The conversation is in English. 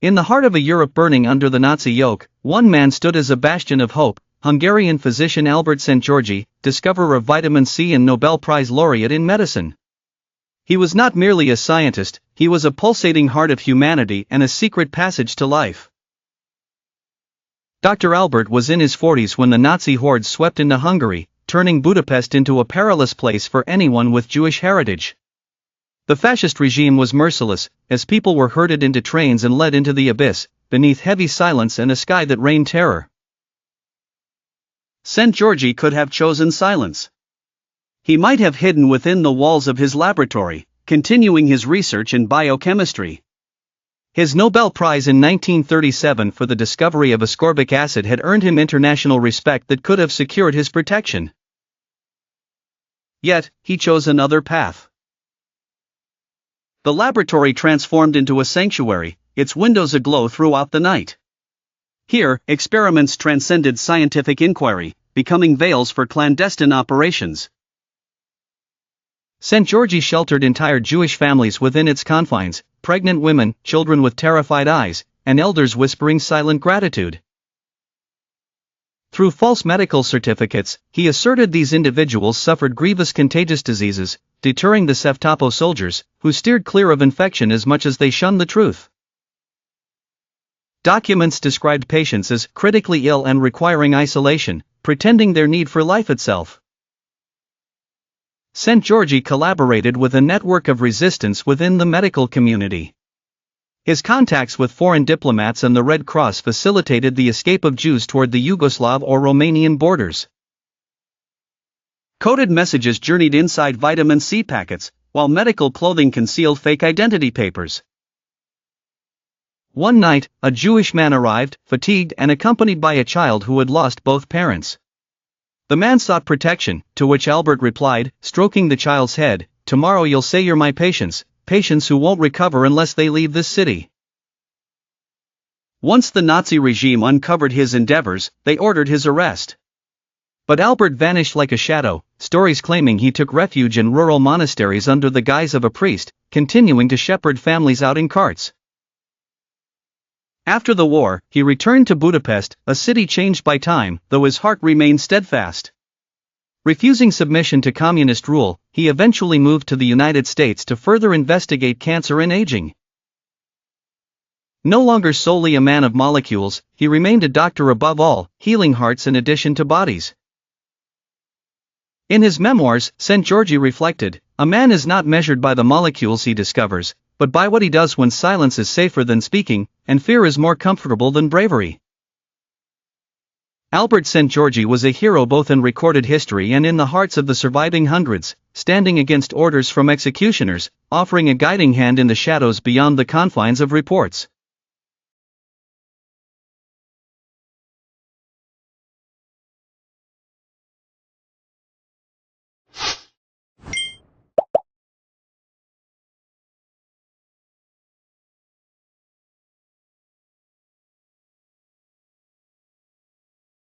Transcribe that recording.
In the heart of a Europe burning under the Nazi yoke, one man stood as a bastion of hope: Hungarian physician Albert Szent-Györgyi, discoverer of vitamin C and Nobel Prize laureate in medicine. He was not merely a scientist, he was a pulsating heart of humanity and a secret passage to life. Dr. Albert was in his 40s when the Nazi hordes swept into Hungary, turning Budapest into a perilous place for anyone with Jewish heritage. The fascist regime was merciless, as people were herded into trains and led into the abyss, beneath heavy silence and a sky that rained terror. Szent-Györgyi could have chosen silence. He might have hidden within the walls of his laboratory, continuing his research in biochemistry. His Nobel Prize in 1937 for the discovery of ascorbic acid had earned him international respect that could have secured his protection. Yet, he chose another path. The laboratory transformed into a sanctuary, its windows aglow throughout the night. Here, experiments transcended scientific inquiry, becoming veils for clandestine operations. Szent-Györgyi sheltered entire Jewish families within its confines, pregnant women, children with terrified eyes, and elders whispering silent gratitude. Through false medical certificates, he asserted these individuals suffered grievous contagious diseases, deterring the Gestapo soldiers, who steered clear of infection as much as they shunned the truth. Documents described patients as critically ill and requiring isolation, pretending their need for life itself. Szent-Györgyi collaborated with a network of resistance within the medical community. His contacts with foreign diplomats and the Red Cross facilitated the escape of Jews toward the Yugoslav or Romanian borders. Coded messages journeyed inside vitamin C packets, while medical clothing concealed fake identity papers. One night, a Jewish man arrived, fatigued and accompanied by a child who had lost both parents. The man sought protection, to which Albert replied, stroking the child's head, "Tomorrow you'll say you're my patients who won't recover unless they leave this city." Once the Nazi regime uncovered his endeavors, they ordered his arrest. But Albert vanished like a shadow, stories claiming he took refuge in rural monasteries under the guise of a priest, continuing to shepherd families out in carts. After the war, he returned to Budapest, a city changed by time, though his heart remained steadfast. Refusing submission to communist rule, he eventually moved to the United States to further investigate cancer and aging. No longer solely a man of molecules, he remained a doctor above all, healing hearts in addition to bodies. In his memoirs, Szent-Györgyi reflected, "A man is not measured by the molecules he discovers, but by what he does when silence is safer than speaking, and fear is more comfortable than bravery." Albert Szent-Györgyi was a hero both in recorded history and in the hearts of the surviving hundreds, standing against orders from executioners, offering a guiding hand in the shadows beyond the confines of reports.